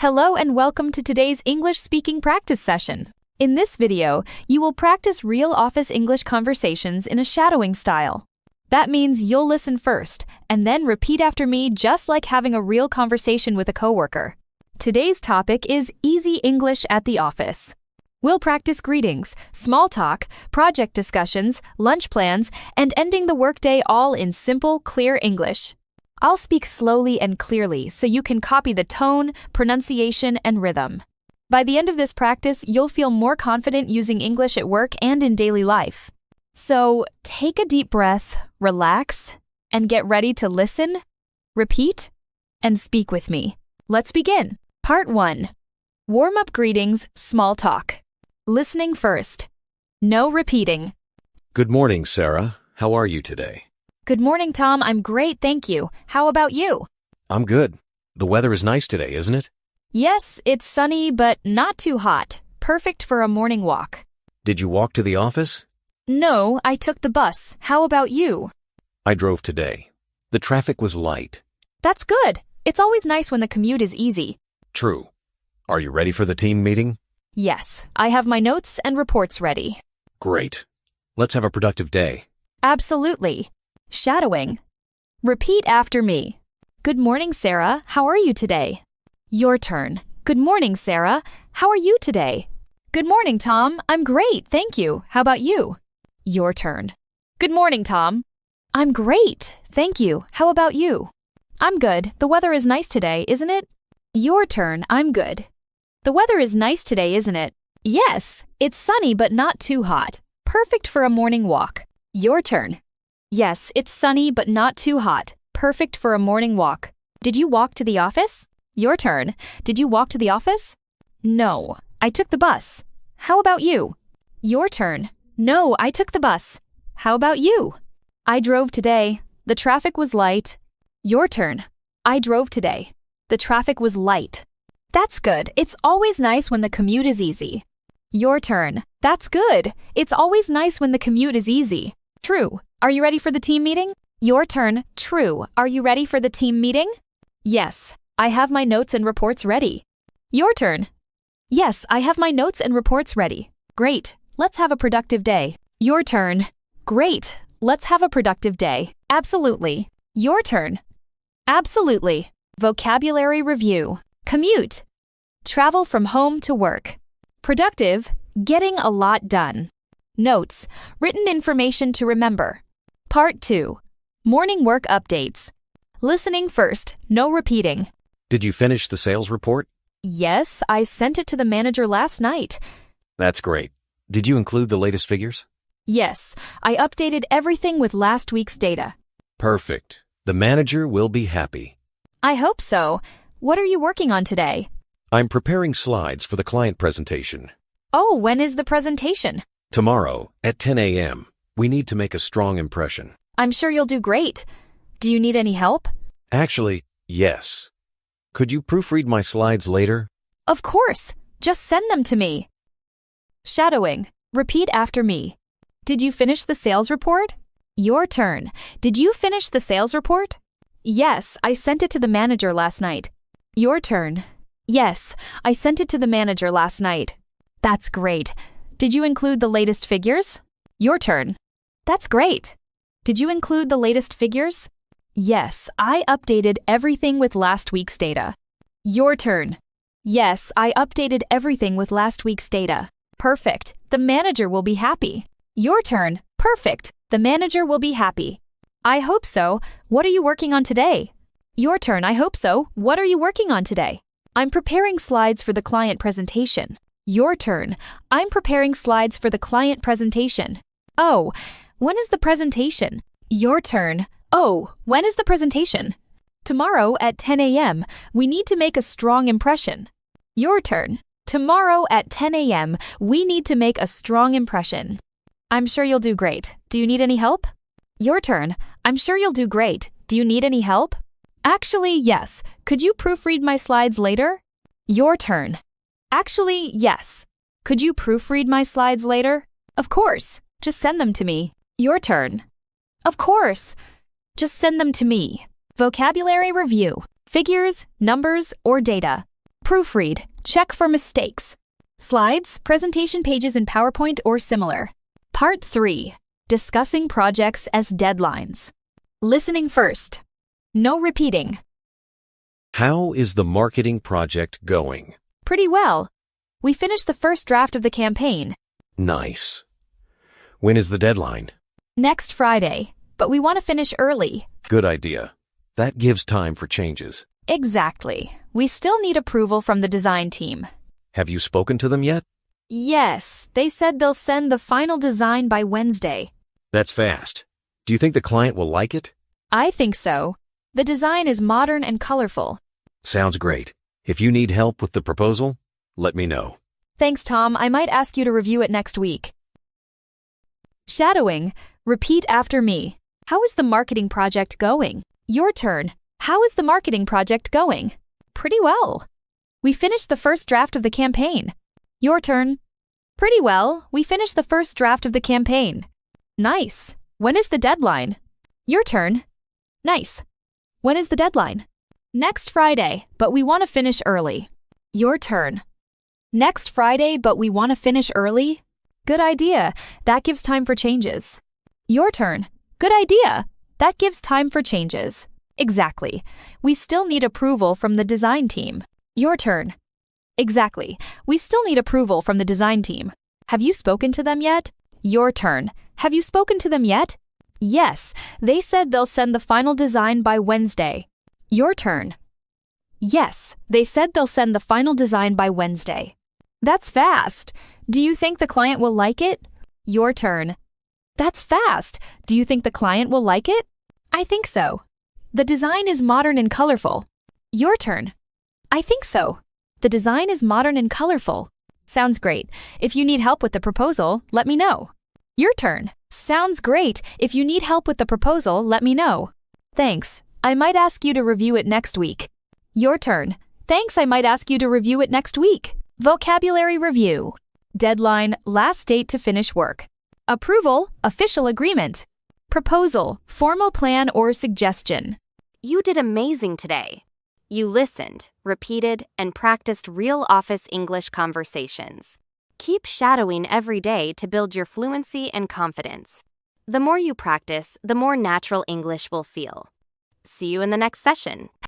Hello and welcome to today's English speaking practice session. In this video, you will practice real office English conversations in a shadowing style. That means you'll listen first and then repeat after me just like having a real conversation with a coworker. Today's topic is easy English at the office. We'll practice greetings, small talk, project discussions, lunch plans, and ending the workday all in simple, clear English. I'll speak slowly and clearly so you can copy the tone, pronunciation, and rhythm. By the end of this practice, you'll feel more confident using English at work and in daily life. So, take a deep breath, relax, and get ready to listen, repeat, and speak with me. Let's begin. Part 1. Warm-up greetings, small talk. Listening first. No repeating. Good morning, Sarah. How are you today? Good morning, Tom. I'm great, thank you. How about you? I'm good. The weather is nice today, isn't it? Yes, it's sunny, but not too hot. Perfect for a morning walk. Did you walk to the office? No, I took the bus. How about you? I drove today. The traffic was light. That's good. It's always nice when the commute is easy. True. Are you ready for the team meeting? Yes, I have my notes and reports ready. Great. Let's have a productive day. Absolutely. Shadowing. Repeat after me. Good morning, Sarah. How are you today? Your turn. Good morning, Sarah. How are you today? Good morning, Tom. I'm great, thank you. How about you? Your turn. Good morning, Tom. I'm great, thank you. How about you? I'm good. The weather is nice today, isn't it? Your turn. I'm good. The weather is nice today, isn't it? Yes, it's sunny but not too hot. Perfect for a morning walk. Your turn. Yes, it's sunny but not too hot. Perfect for a morning walk. Did you walk to the office? Your turn. Did you walk to the office? No, I took the bus. How about you? Your turn. No, I took the bus. How about you? I drove today. The traffic was light. Your turn. I drove today. The traffic was light. That's good. It's always nice when the commute is easy. Your turn. That's good. It's always nice when the commute is easy. True. Are you ready for the team meeting? Your turn. True. Are you ready for the team meeting? Yes. I have my notes and reports ready. Your turn. Yes, I have my notes and reports ready. Great. Let's have a productive day. Your turn. Great. Let's have a productive day. Absolutely. Your turn. Absolutely. Vocabulary review. Commute. Travel from home to work. Productive. Getting a lot done. Notes. Written information to remember. Part 2. Morning work updates. Listening first, no repeating. Did you finish the sales report? Yes, I sent it to the manager last night. That's great. Did you include the latest figures? Yes, I updated everything with last week's data. Perfect. The manager will be happy. I hope so. What are you working on today? I'm preparing slides for the client presentation. Oh, when is the presentation? Tomorrow, at 10 a.m., we need to make a strong impression. I'm sure you'll do great. Do you need any help? Actually, yes. Could you proofread my slides later? Of course. Just send them to me. Shadowing. Repeat after me. Did you finish the sales report? Your turn. Did you finish the sales report? Yes, I sent it to the manager last night. Your turn. Yes, I sent it to the manager last night. That's great. Did you include the latest figures? Your turn. That's great. Did you include the latest figures? Yes, I updated everything with last week's data. Your turn. Yes, I updated everything with last week's data. Perfect. The manager will be happy. Your turn. Perfect. The manager will be happy. I hope so. What are you working on today? Your turn. I hope so. What are you working on today? I'm preparing slides for the client presentation. Your turn. I'm preparing slides for the client presentation. Oh, when is the presentation? Your turn. Oh, when is the presentation? Tomorrow at 10 a.m., we need to make a strong impression. Your turn. Tomorrow at 10 a.m., we need to make a strong impression. I'm sure you'll do great. Do you need any help? Your turn. I'm sure you'll do great. Do you need any help? Actually, yes. Could you proofread my slides later? Your turn. Actually, yes. Could you proofread my slides later? Of course. Just send them to me. Your turn. Of course. Just send them to me. Vocabulary review. Figures, numbers, or data. Proofread. Check for mistakes. Slides, presentation pages in PowerPoint or similar. Part 3. Discussing projects as deadlines. Listening first. No repeating. How is the marketing project going? Pretty well. We finished the first draft of the campaign. Nice. When is the deadline? Next Friday, but we want to finish early. Good idea. That gives time for changes. Exactly. We still need approval from the design team. Have you spoken to them yet? Yes, they said they'll send the final design by Wednesday. That's fast. Do you think the client will like it? I think so. The design is modern and colorful. Sounds great. If you need help with the proposal, let me know. Thanks, Tom. I might ask you to review it next week. Shadowing. Repeat after me. How is the marketing project going? Your turn. How is the marketing project going? Pretty well. We finished the first draft of the campaign. Your turn. Pretty well. We finished the first draft of the campaign. Nice. When is the deadline? Your turn. Nice. When is the deadline? Next Friday, but we want to finish early. Your turn. Next Friday, but we want to finish early? Good idea. That gives time for changes. Your turn. Good idea. That gives time for changes. Exactly. We still need approval from the design team. Your turn. Exactly. We still need approval from the design team. Have you spoken to them yet? Your turn. Have you spoken to them yet? Yes, they said they'll send the final design by Wednesday. Your turn. Yes, they said they'll send the final design by Wednesday. That's fast. Do you think the client will like it? Your turn. That's fast. Do you think the client will like it? I think so. The design is modern and colorful. Your turn. I think so. The design is modern and colorful. Sounds great. If you need help with the proposal, let me know. Your turn. Sounds great. If you need help with the proposal, let me know. Thanks. I might ask you to review it next week. Your turn. Thanks. I might ask you to review it next week. Vocabulary review. Deadline, last date to finish work. Approval, official agreement. Proposal, formal plan or suggestion. You did amazing today. You listened, repeated, and practiced real office English conversations. Keep shadowing every day to build your fluency and confidence. The more you practice, the more natural English will feel. See you in the next session.